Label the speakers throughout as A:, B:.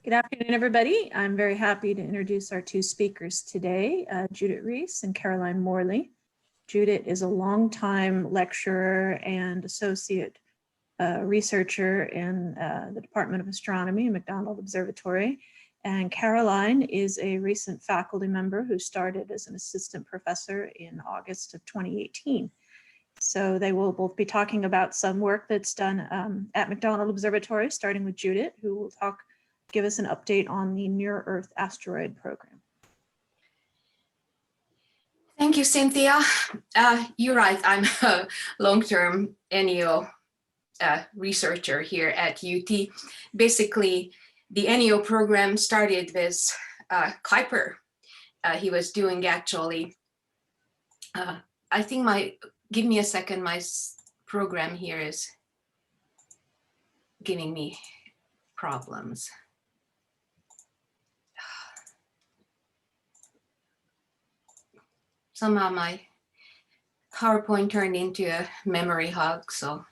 A: Good afternoon, everybody. I'm very happy to introduce our two speakers today, Judit Ries and Caroline Morley. Judit is a longtime lecturer and associate researcher in the Department of Astronomy and McDonald Observatory. And Caroline is a recent faculty member who started as an assistant professor in August of 2018. So they will both be talking about some work that's done at McDonald Observatory, starting with Judit, who will give us an update on the Near-Earth Asteroid Program.
B: Thank you, Cynthia. You're right, I'm a long-term NEO researcher here at UT. Basically, the NEO program started with Kuiper. He was doing actually, I think give me a second, my program here is giving me problems. Somehow my PowerPoint turned into a memory hog, so.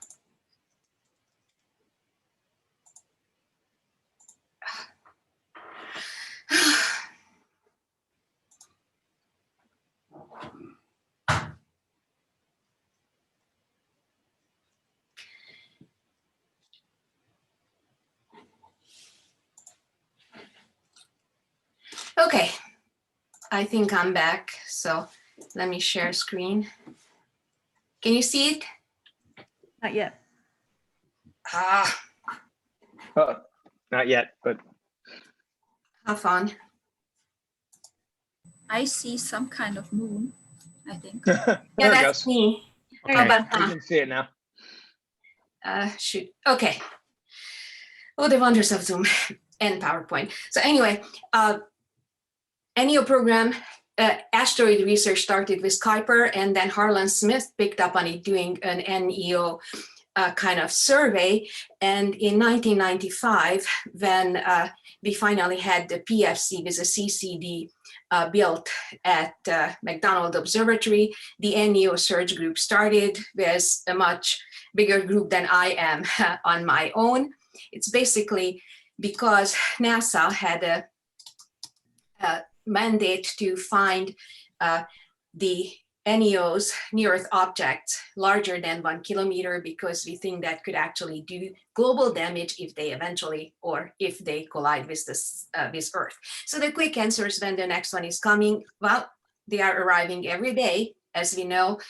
B: Okay, I think I'm back, so let me share screen. Can you see it?
A: Not yet.
C: Not yet, but
B: Have fun.
D: I see some kind of moon, I think.
B: Yeah, that's me.
C: Okay.
B: How about
C: You can see it now.
B: Shoot. Okay. Oh, the wonders of Zoom and PowerPoint. So anyway, NEO program, asteroid research started with Kuiper, and then Harlan Smith picked up on it doing an NEO kind of survey. And in 1995, when we finally had the PFC with a CCD built at McDonald Observatory, the NEO search group started with a much bigger group than I am on my own. It's basically because NASA had a mandate to find the NEOs, near-Earth objects, larger than 1 kilometer, because we think that could actually do global damage if they eventually, or if they collide with with Earth. So the quick answer is when the next one is coming. Well, they are arriving every day, as we know,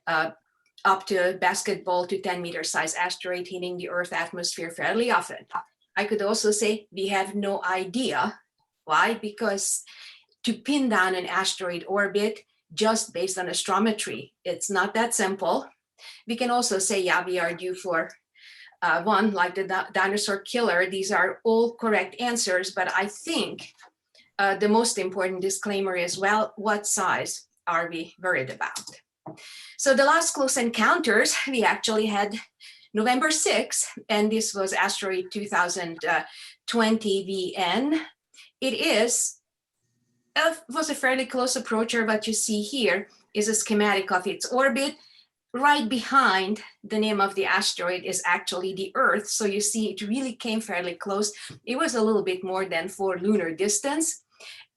B: up to a basketball to 10-meter size asteroid hitting the Earth atmosphere fairly often. I could also say we have no idea. Why? Because to pin down an asteroid orbit just based on astrometry, it's not that simple. We can also say, yeah, we are due for one, like the dinosaur killer. These are all correct answers, but I think the most important disclaimer is, well, what size are we worried about? So the last close encounters, we actually had November 6th, and this was asteroid 2020 VN. It was a fairly close approacher. What you see here is a schematic of its orbit. Right behind the name of the asteroid is actually the Earth. So you see it really came fairly close. It was a little bit more than 4 lunar distance.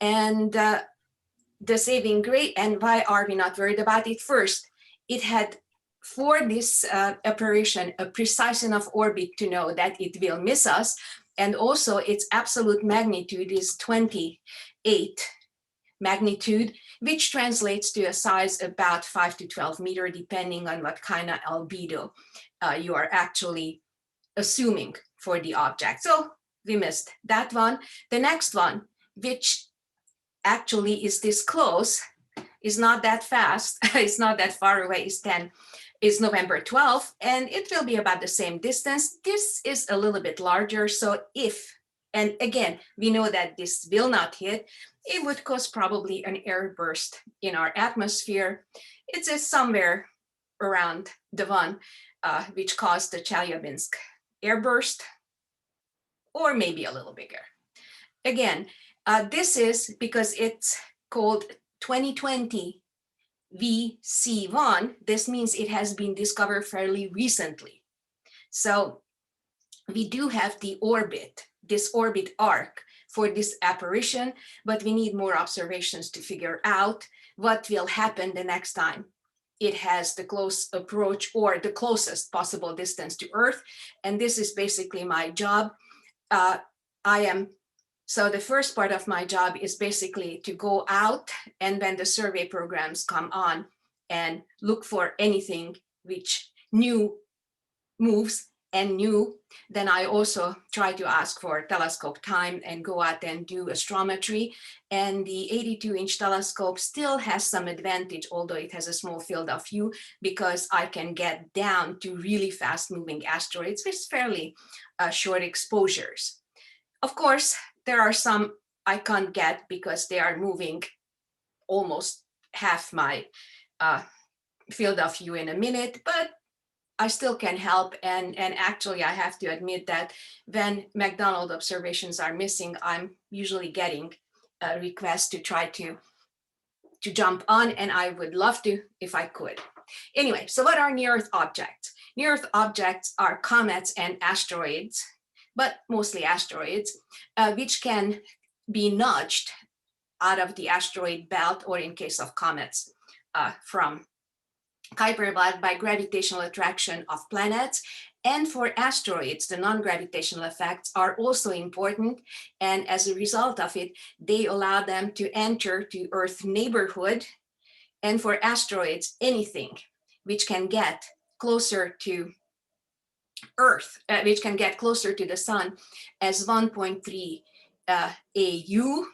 B: And the saving grace, and why are we not worried about it? First, it had, for this operation, a precise enough orbit to know that it will miss us. And also its absolute magnitude is 28 magnitude, which translates to a size about 5 to 12 meter, depending on what kind of albedo you are actually assuming for the object. So we missed that one. The next one, which actually is this close, is not that fast, it's not that far away, is November 12th, and it will be about the same distance. This is a little bit larger, so if, and again, we know that this will not hit, it would cause probably an air burst in our atmosphere. It's somewhere around the one which caused the Chelyabinsk air burst, or maybe a little bigger. Again, this is because it's called 2020 VC1. This means it has been discovered fairly recently. So we do have the orbit this orbit arc for this apparition, but we need more observations to figure out what will happen the next time it has the close approach or the closest possible distance to Earth. And this is basically my job. So the first part of my job is basically to go out, and when the survey programs come on, and look for anything which new moves and new. Then I also try to ask for telescope time and go out and do astrometry. And the 82-inch telescope still has some advantage, although it has a small field of view, because I can get down to really fast moving asteroids with fairly short exposures. Of course, there are some I can't get because they are moving almost half my field of view in a minute, but I still can help. And actually, I have to admit that when McDonald observations are missing, I'm usually getting a request to try to jump on, and I would love to if I could. Anyway, so what are near-Earth objects? Near-Earth objects are comets and asteroids, but mostly asteroids, which can be nudged out of the asteroid belt, or in case of comets, from Kuiper belt by gravitational attraction of planets. And for asteroids, the non-gravitational effects are also important. And as a result of it, they allow them to enter to Earth neighborhood. And for asteroids, anything which can get closer to Earth, which can get closer to the sun as 1.3 AU,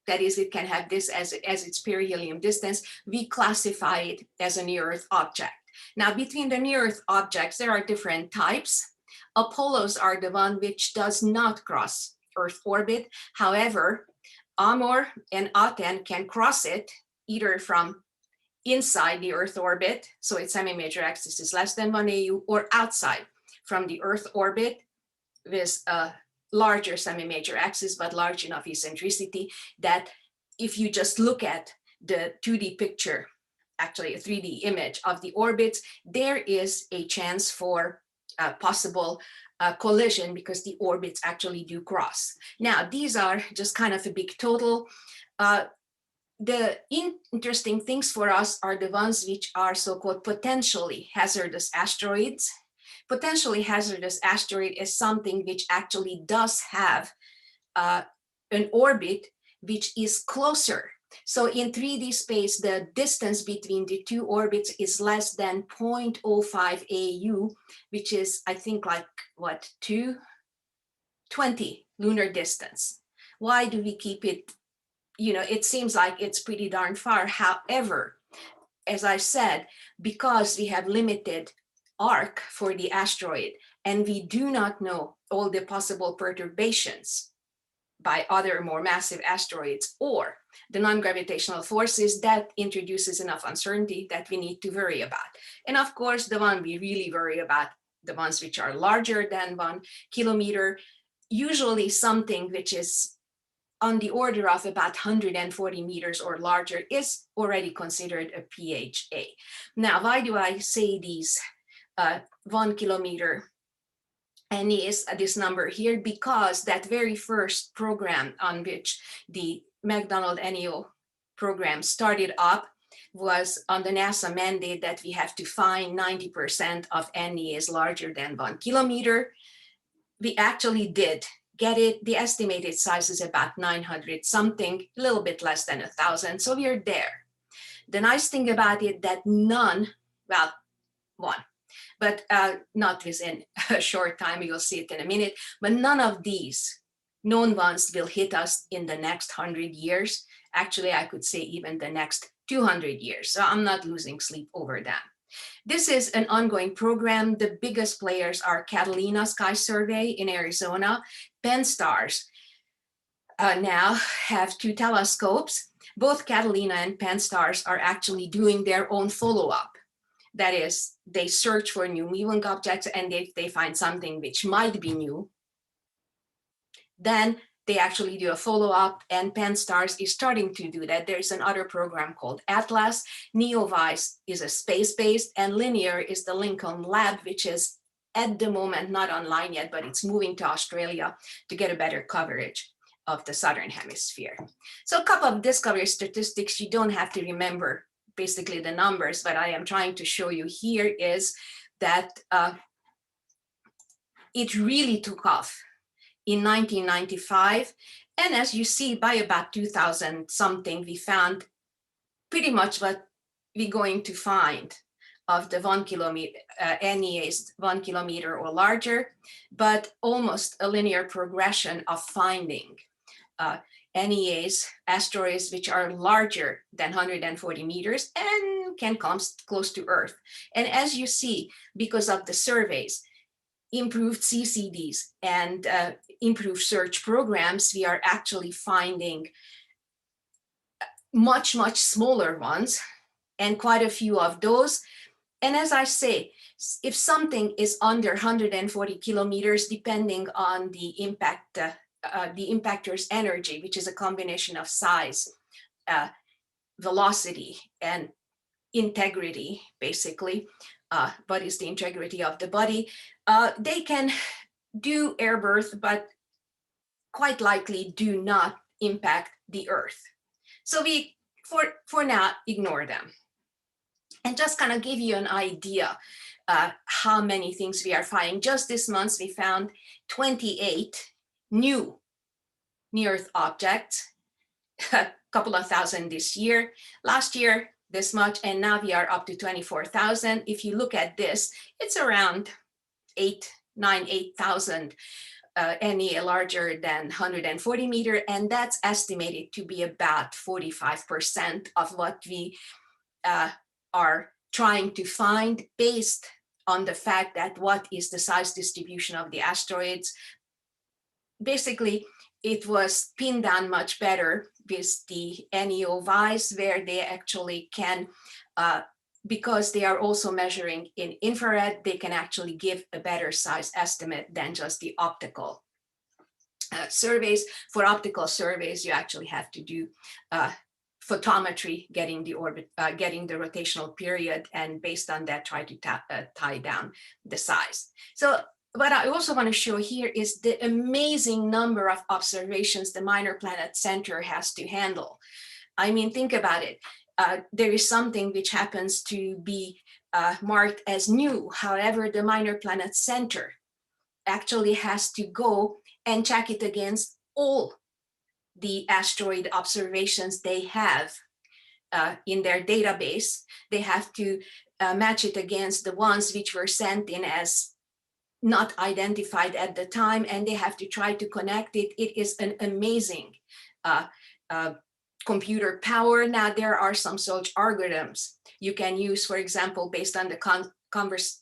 B: that is, it can have this as its perihelion distance, we classify it as a near-Earth object. Now, between the near-Earth objects, there are different types. Apollos are the one which does not cross Earth orbit. However, Amor and Aten can cross it either from inside the Earth orbit, so its semi-major axis is less than 1 AU, or outside from the Earth orbit with a larger semi-major axis, but large enough eccentricity that if you just look at the 2D picture, actually a 3D image of the orbits, there is a chance for a possible collision because the orbits actually do cross. Now, these are just kind of a big total. The interesting things for us are the ones which are so-called potentially hazardous asteroids. Potentially hazardous asteroid is something which actually does have an orbit which is closer. So in 3D space, the distance between the two orbits is less than 0.05 AU, which is, I think, like what, 220 lunar distance. Why do we keep it? You know, it seems like it's pretty darn far. However, as I said, because we have limited arc for the asteroid, and we do not know all the possible perturbations by other more massive asteroids or the non-gravitational forces, that introduces enough uncertainty that we need to worry about. And of course, the one we really worry about, the ones which are larger than 1 kilometer, usually something which is on the order of about 140 meters or larger is already considered a PHA. Now, why do I say these 1 kilometer and is this number here? Because that very first program on which the McDonald NEO program started up was on the NASA mandate that we have to find 90% of NEAs larger than 1 kilometer. We actually did get it. The estimated size is about 900 something, a little bit less than 1,000. So we're there. The nice thing about it that none, well, one, but not within a short time, you'll see it in a minute, but none of these known ones will hit us in the next 100 years. Actually, I could say even the next 200 years. So I'm not losing sleep over that. This is an ongoing program. The biggest players are Catalina Sky Survey in Arizona. Pan-STARRS now have 2 telescopes. Both Catalina and Pan-STARRS are actually doing their own follow-up. That is, they search for new moving objects, and if they find something which might be new, then they actually do a follow-up, and Pan-STARRS is starting to do that. There's another program called Atlas. NeoConformation is a space-based, and Linear is the Lincoln Lab, which is at the moment not online yet, but it's moving to Australia to get a better coverage of the Southern Hemisphere. So a couple of discovery statistics, you don't have to remember basically the numbers, but I am trying to show you here is that it really took off in 1995. And as you see, by about 2000 something, we found pretty much what we're going to find of the 1 kilometer, NEAs 1 kilometer or larger, but almost a linear progression of finding NEAs, asteroids, which are larger than 140 meters and can come close to Earth. And as you see, because of the surveys, improved CCDs and improved search programs, we are actually finding much, much smaller ones and quite a few of those. And as I say, if something is under 140 kilometers, depending on the impact, the impactor's energy, which is a combination of size, velocity, and integrity, basically, what is the integrity of the body, they can do air birth, but quite likely do not impact the Earth. So we, for now, ignore them. And just kind of give you an idea how many things we are finding. Just this month, we found 28 new near-Earth objects, a couple of thousand this year. Last year, this much, and now we are up to 24,000. If you look at this, it's around 8,000 NEA larger than 140 meter, and that's estimated to be about 45% of what we are trying to find, based on the fact that what is the size distribution of the asteroids. Basically, it was pinned down much better with the NEO-Ries, where they actually can, because they are also measuring in infrared, they can actually give a better size estimate than just the optical surveys. For optical surveys, you actually have to do photometry, getting the orbit, getting the rotational period, and based on that, try to tie down the size. So what I also want to show here is the amazing number of observations the Minor Planet Center has to handle. I mean, think about it. There is something which happens to be marked as new. However, the Minor Planet Center actually has to go and check it against all the asteroid observations they have in their database. They have to match it against the ones which were sent in as not identified at the time, and they have to try to connect it. It is an amazing computer power. Now, there are some search algorithms you can use, for example, based on the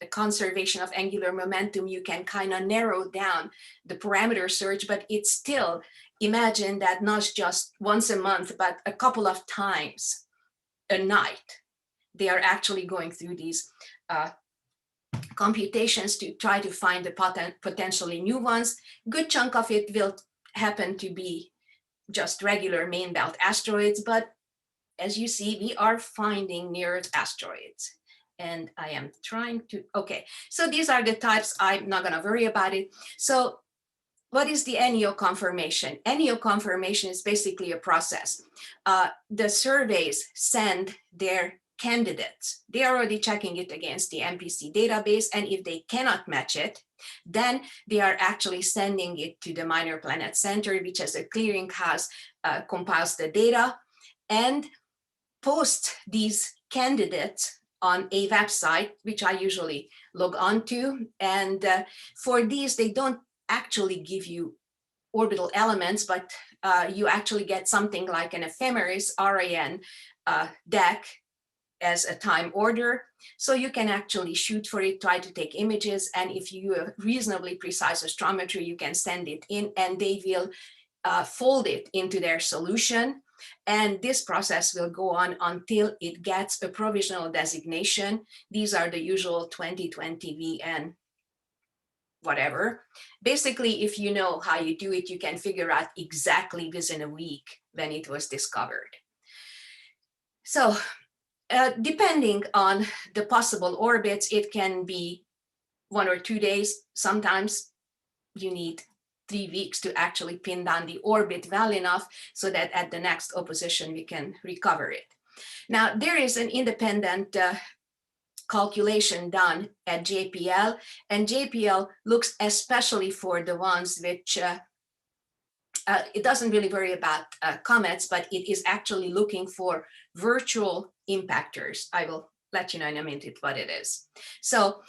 B: conservation of angular momentum, you can kind of narrow down the parameter search, but it's still, imagine that not just once a month, but a couple of times a night, they are actually going through these computations to try to find the potentially new ones. Good chunk of it will happen to be just regular main belt asteroids, but as you see, we are finding near-Earth asteroids. And I am trying to, okay, so these are the types. I'm not gonna worry about it. So what is the NeoConformation? NeoConformation is basically a process. The surveys send their candidates. They are already checking it against the MPC database, and if they cannot match it, then they are actually sending it to the Minor Planet Center, which as a clearinghouse compiles the data and posts these candidates on a website, which I usually log on to. And for these, they don't actually give you orbital elements, but you actually get something like an ephemeris RAN deck as a time order. So you can actually shoot for it, try to take images, and if you have reasonably precise astrometry, you can send it in and they will fold it into their solution. And this process will go on until it gets a provisional designation. These are the usual 2020 VN whatever. Basically, if you know how you do it, you can figure out exactly within a week when it was discovered. So depending on the possible orbits, it can be 1 or 2 days. Sometimes you need 3 weeks to actually pin down the orbit well enough so that at the next opposition we can recover it. Now, there is an independent calculation done at JPL, and JPL looks especially for the ones which it doesn't really worry about comets, but it is actually looking for virtual impactors. I will let you know in a minute what it is. So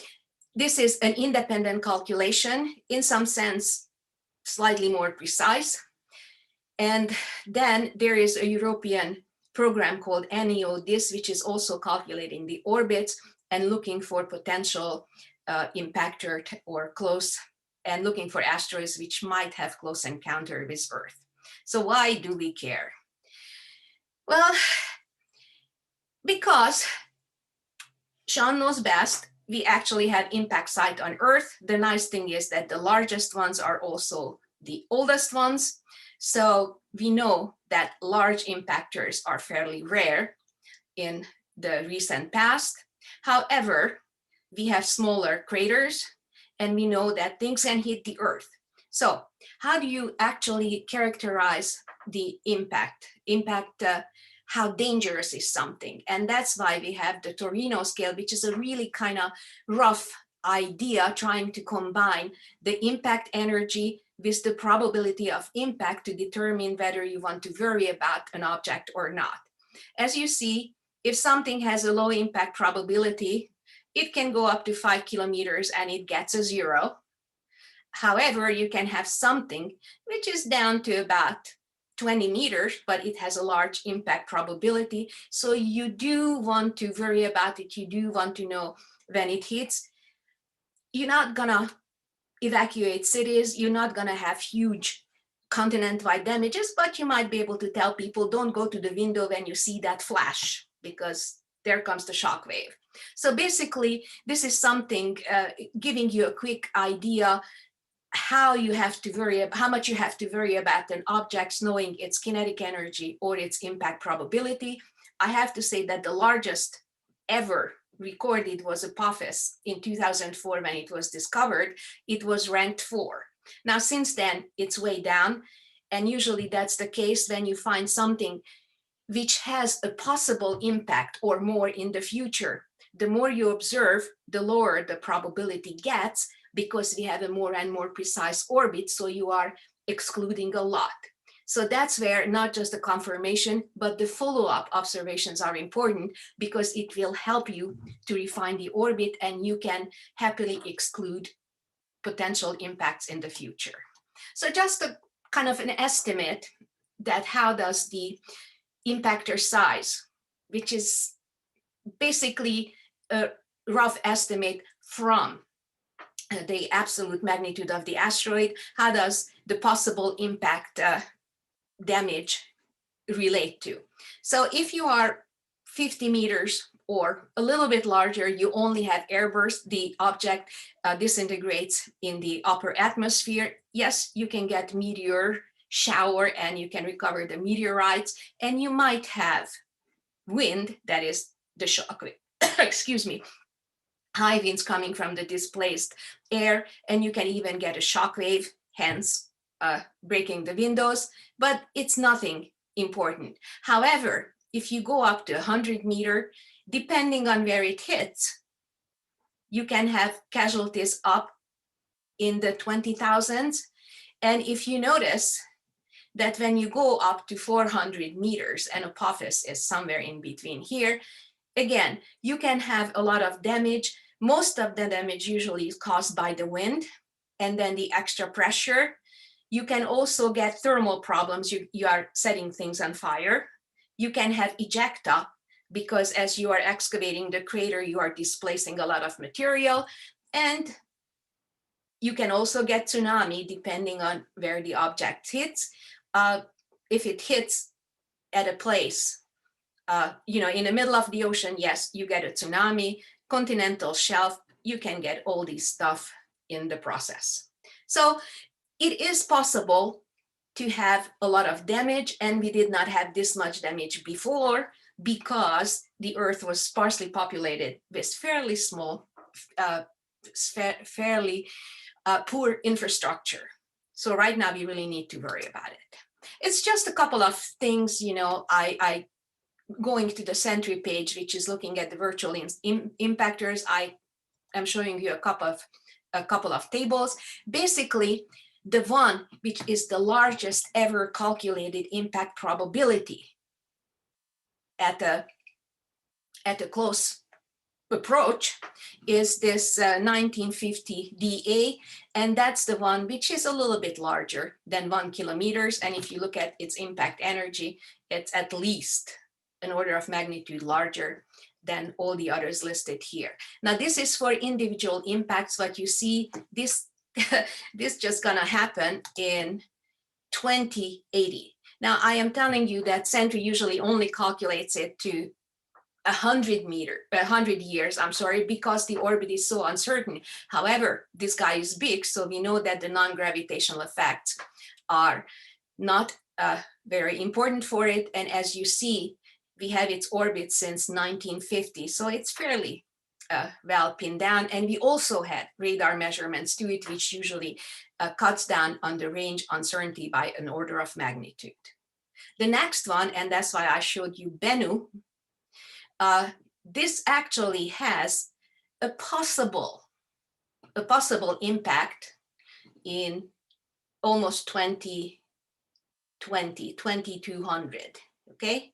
B: this is an independent calculation, in some sense, slightly more precise. And then there is a European program called NeoConformation, which is also calculating the orbits and looking for potential impactor or close, and looking for asteroids which might have close encounter with Earth. So why do we care? Well, because Sean knows best, we actually have impact site on Earth. The nice thing is that the largest ones are also the oldest ones. So we know that large impactors are fairly rare in the recent past. However, we have smaller craters, and we know that things can hit the Earth. So how do you actually characterize the impact? How dangerous is something? And that's why we have the Torino scale, which is a really kind of rough idea trying to combine the impact energy with the probability of impact to determine whether you want to worry about an object or not. As you see, if something has a low impact probability, it can go up to 5 kilometers and it gets a 0. However, you can have something which is down to about 20 meters, but it has a large impact probability. So you do want to worry about it. You do want to know when it hits. You're not gonna evacuate cities. You're not gonna have huge continent-wide damages, but you might be able to tell people, don't go to the window when you see that flash, because there comes the shock wave. So basically, this is something giving you a quick idea how you have to worry about, how much you have to worry about an object, knowing its kinetic energy or its impact probability. I have to say that the largest ever recorded was Apophis in 2004 when it was discovered. It was ranked 4. Now, since then, it's way down. And usually that's the case when you find something which has a possible impact or more in the future. The more you observe, the lower the probability gets, because we have a more and more precise orbit, so you are excluding a lot. So that's where not just the confirmation, but the follow-up observations are important, because it will help you to refine the orbit and you can happily exclude potential impacts in the future. So just a kind of an estimate that how does the impactor size, which is basically a rough estimate from the absolute magnitude of the asteroid, how does the possible impact damage relate to? So if you are 50 meters or a little bit larger, you only have airburst, the object disintegrates in the upper atmosphere. Yes, you can get meteor shower and you can recover the meteorites, and you might have wind, that is the shock wave, excuse me, high winds coming from the displaced air, and you can even get a shock wave, hence breaking the windows, but it's nothing important. However, if you go up to 100 meters, depending on where it hits, you can have casualties up in the 20,000s. And if you notice that when you go up to 400 meters, and Apophis is somewhere in between here, again, you can have a lot of damage. Most of the damage usually is caused by the wind and then the extra pressure. You can also get thermal problems. You are setting things on fire. You can have ejecta, because as you are excavating the crater, you are displacing a lot of material. And you can also get tsunami depending on where the object hits. If it hits at a place, in the middle of the ocean, yes, you get a tsunami. Continental shelf, you can get all these stuff in the process. So it is possible to have a lot of damage, and we did not have this much damage before because the Earth was sparsely populated with fairly small fairly poor infrastructure. So right now we really need to worry about it. It's just a couple of things, you know, I going to the Sentry page, which is looking at the virtual impactors. I am showing you a couple of tables. Basically, the one which is the largest ever calculated impact probability at a close approach is this 1950 DA, and that's the one which is a little bit larger than 1 kilometers. And if you look at its impact energy, it's at least an order of magnitude larger than all the others listed here. Now, this is for individual impacts. What you see, this this just gonna happen in 2080. Now, I am telling you that Sentry usually only calculates it to 100 years, I'm sorry, because the orbit is so uncertain. However, this guy is big, so we know that the non-gravitational effects are not very important for it. And as you see, we have its orbit since 1950, so it's fairly well pinned down. And we also had radar measurements to it, which usually cuts down on the range uncertainty by an order of magnitude. The next one, and that's why I showed you Bennu, this actually has a possible impact in almost 2200, okay?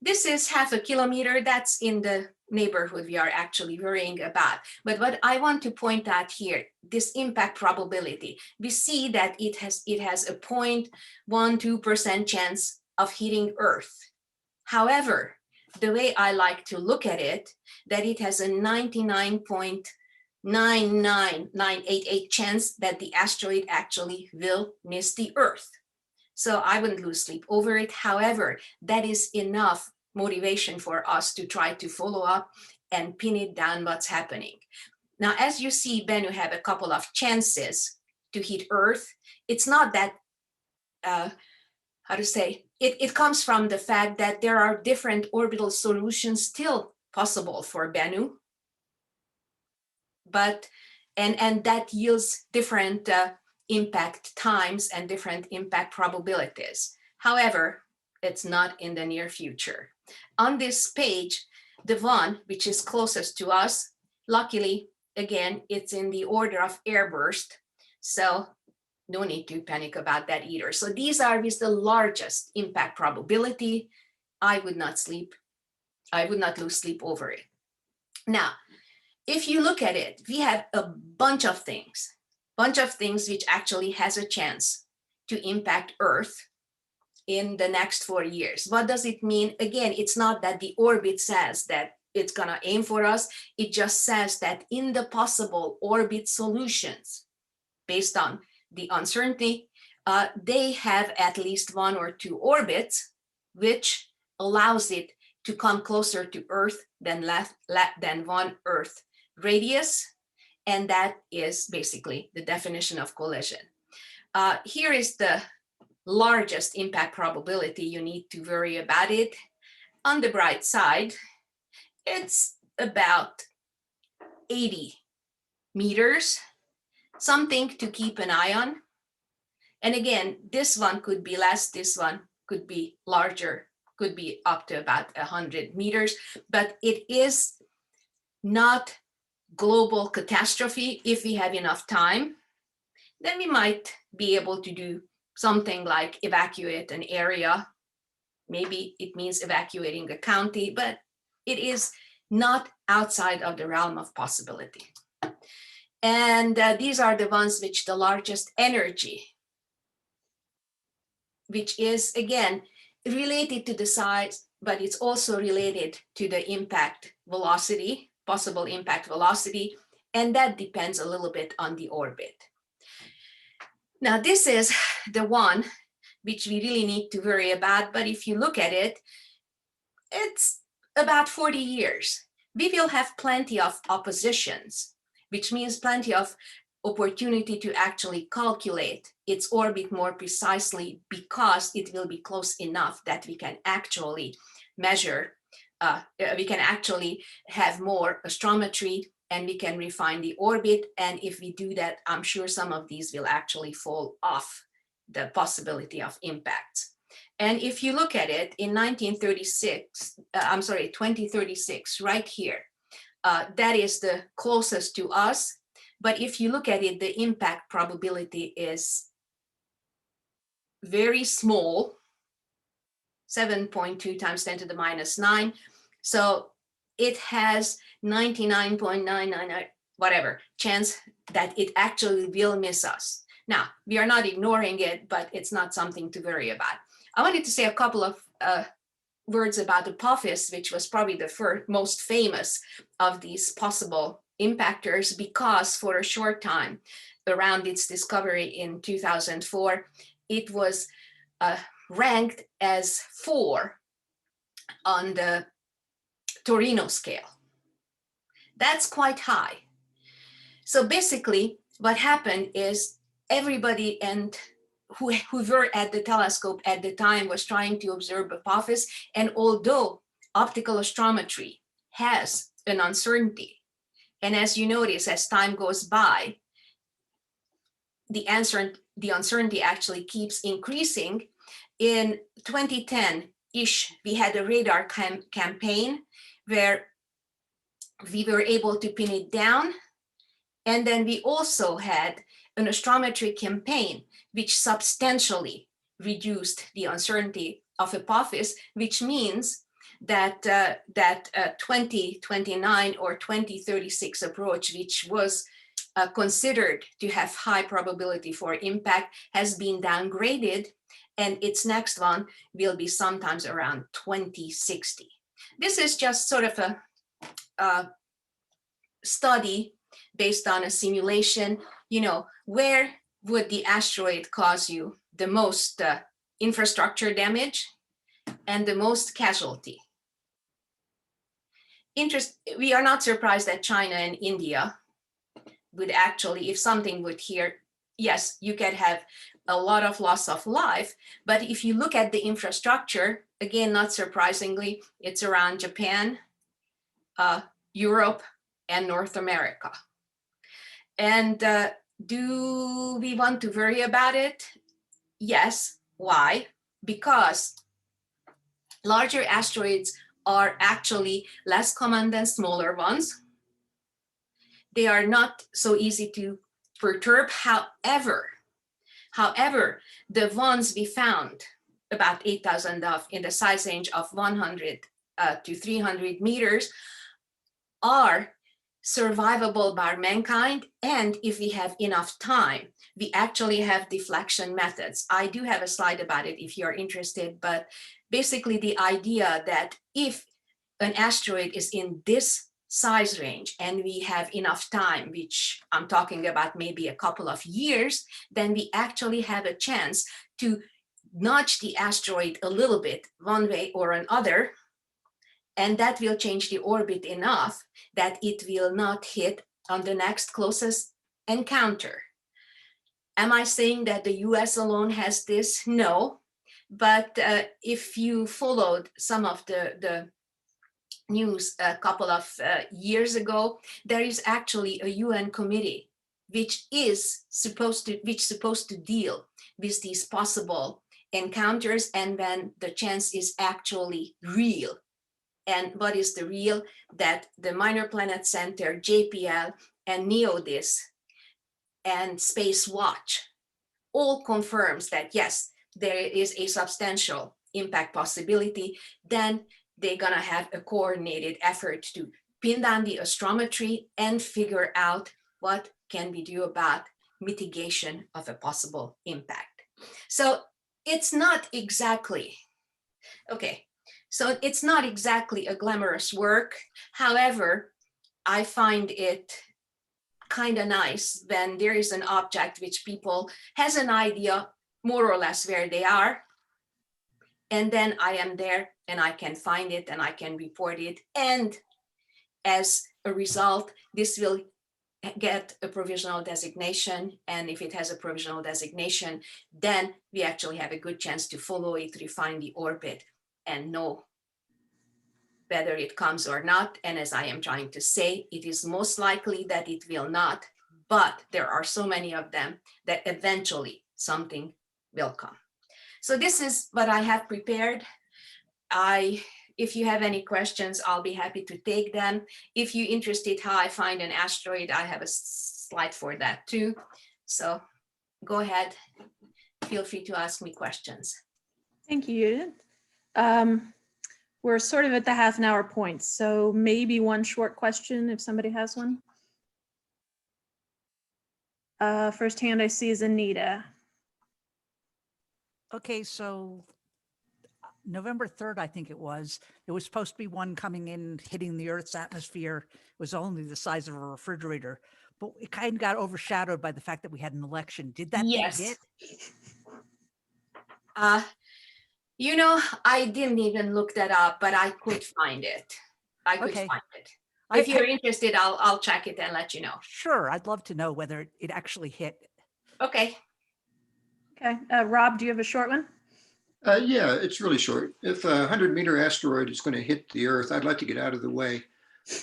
B: This is 0.5 kilometer, that's in the neighborhood we are actually worrying about. But what I want to point out here, this impact probability, we see that it has a 0.12% chance of hitting Earth. However, the way I like to look at it, that it has a 99.99988 chance that the asteroid actually will miss the Earth. So I wouldn't lose sleep over it. However, that is enough motivation for us to try to follow up and pin it down what's happening. Now, as you see, Bennu have a couple of chances to hit Earth. It's not that, it comes from the fact that there are different orbital solutions still possible for Bennu, but and that yields different impact times and different impact probabilities. However, it's not in the near future. On this page, the one which is closest to us, luckily, again, it's in the order of airburst, so no need to panic about that either. So these are with the largest impact probability. I would not lose sleep over it. Now, if you look at it, we have a bunch of things which actually has a chance to impact Earth in the next 4 years. What does it mean? Again, it's not that the orbit says that it's gonna aim for us. It just says that in the possible orbit solutions, based on the uncertainty, they have at least 1 or 2 orbits, which allows it to come closer to Earth than 1 Earth radius. And that is basically the definition of collision. Here is the largest impact probability. You need to worry about it. On the bright side, it's about 80 meters, something to keep an eye on. And again, this one could be less, this one could be larger, could be up to about 100 meters, but it is not global catastrophe. If we have enough time, then we might be able to do something like evacuate an area. Maybe it means evacuating a county, but it is not outside of the realm of possibility. And these are the ones which the largest energy, which is again related to the size, but it's also related to the impact velocity, possible impact velocity, and that depends a little bit on the orbit. Now, this is the one which we really need to worry about, but if you look at it, it's about 40 years. We will have plenty of oppositions, which means plenty of opportunity to actually calculate its orbit more precisely, because it will be close enough that we can actually measure, we can actually have more astrometry and we can refine the orbit. And if we do that, I'm sure some of these will actually fall off the possibility of impact. And if you look at it in 2036, right here, that is the closest to us. But if you look at it, the impact probability is very small, 7.2 times 10 to the minus 9. So it has 99.999 whatever chance that it actually will miss us. Now, we are not ignoring it, but it's not something to worry about. I wanted to say a couple of words about Apophis, which was probably the most famous of these possible impactors, because for a short time around its discovery in 2004, it was ranked as 4 on the Torino scale. That's quite high. So basically what happened is everybody and who were at the telescope at the time was trying to observe Apophis, and although optical astrometry has an uncertainty, and as you notice, as time goes by, the uncertainty actually keeps increasing. In 2010-ish, we had a radar campaign where we were able to pin it down. And then we also had an astrometry campaign, which substantially reduced the uncertainty of Apophis, which means that 2029 or 2036 approach, which was considered to have high probability for impact, has been downgraded, and its next one will be sometimes around 2060. This is just sort of a study based on a simulation. You know, where would the asteroid cause you the most infrastructure damage and the most casualty? We are not surprised that China and India would actually, if something would here, yes, you could have a lot of loss of life, but if you look at the infrastructure, again, not surprisingly, it's around Japan, Europe, and North America. And do we want to worry about it? Yes. Why? Because larger asteroids are actually less common than smaller ones. They are not so easy to perturb. However, the ones we found, about 8,000 of, in the size range of 100 to 300 meters, are survivable by mankind. And if we have enough time, we actually have deflection methods. I do have a slide about it if you're interested, but basically the idea that if an asteroid is in this size range and we have enough time, which I'm talking about maybe a couple of years, then we actually have a chance to nudge the asteroid a little bit one way or another, and that will change the orbit enough that it will not hit on the next closest encounter. Am I saying that the US alone has this? No, but if you followed some of the news a couple of years ago, there is actually a UN committee which is supposed to deal with these possible encounters and when the chance is actually real. And what is the real? That the Minor Planet Center, JPL, and NEODIS, and Space Watch all confirms that yes, there is a substantial impact possibility. Then they're gonna have a coordinated effort to pin down the astrometry and figure out what can we do about mitigation of a possible impact. So it's not exactly, okay, so it's not exactly a glamorous work. However, I find it kind of nice when there is an object which people has an idea more or less where they are, and then I am there and I can find it and I can report it. And as a result, this will get a provisional designation. And if it has a provisional designation, then we actually have a good chance to follow it, refine the orbit, and know whether it comes or not. And as I am trying to say, it is most likely that it will not, but there are so many of them that eventually something will come. So this is what I have prepared. If you have any questions, I'll be happy to take them. If you're interested how I find an asteroid, I have a slide for that too. So go ahead, feel free to ask me questions.
A: Thank you, Judith. We're sort of at the half an hour point, so maybe one short question if somebody has one. First hand I see is Anita.
E: Okay, so November 3rd, I think it was, there was supposed to be one coming in, hitting the Earth's atmosphere. It was only the size of a refrigerator, but it kind of got overshadowed by the fact that we had an election. Did that
B: Yes.
E: thing hit?
B: You know, I didn't even look that up, but I could find it. I could
E: Okay.
B: find it. If you're interested, I'll check it and let you know.
E: Sure, I'd love to know whether it actually hit.
B: Okay.
A: Okay, Rob, do you have a short one?
F: Yeah, it's really short. If a 100-meter asteroid is going to hit the Earth, I'd like to get out of the way.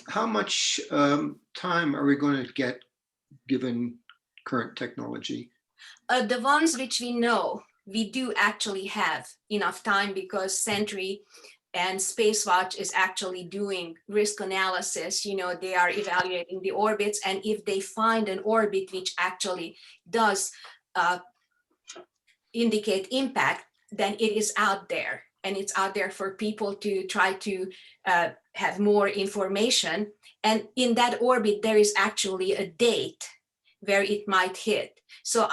F: How much time are we going to get given current technology?
B: The ones which we know, we do actually have enough time because Sentry and Spacewatch is actually doing risk analysis. You know, they are evaluating the orbits, and if they find an orbit which actually does indicate impact, then it is out there, and it's out there for people to try to have more information. And in that orbit, there is actually a date where it might hit. So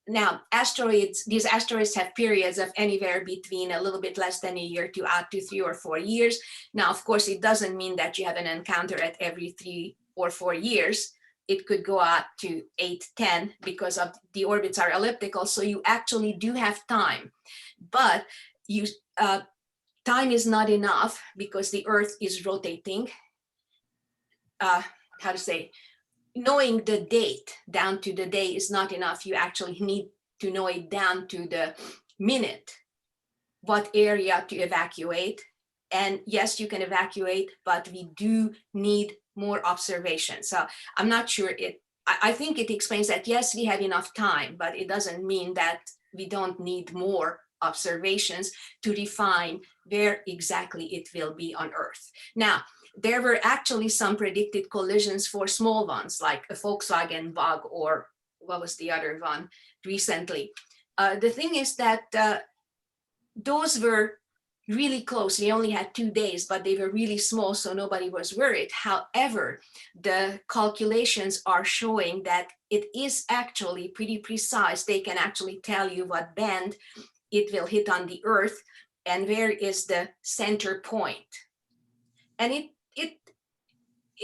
B: now asteroids, these asteroids have periods of anywhere between a little bit less than a year to out to 3 or 4 years. Now, of course, it doesn't mean that you have an encounter at every 3 or 4 years. It could go out to 8, 10 because of the orbits are elliptical. So you actually do have time, but time is not enough because the Earth is rotating. How to say? Knowing the date down to the day is not enough. You actually need to know it down to the minute, what area to evacuate. And yes, you can evacuate, but we do need more observation. So I'm not sure I think it explains that yes, we have enough time, but it doesn't mean that we don't need more observations to refine where exactly it will be on Earth. Now, there were actually some predicted collisions for small ones, like a Volkswagen bug, or what was the other one recently. The thing is that those were really close. We only had 2 days, but they were really small, so nobody was worried. However, the calculations are showing that it is actually pretty precise. They can actually tell you what band it will hit on the Earth and where is the center point. And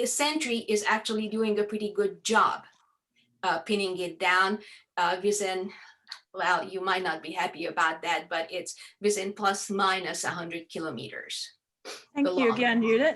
B: Sentry is actually doing a pretty good job pinning it down within, well, you might not be happy about that, but it's within plus minus 100 kilometers.
A: Thank you again, Judith.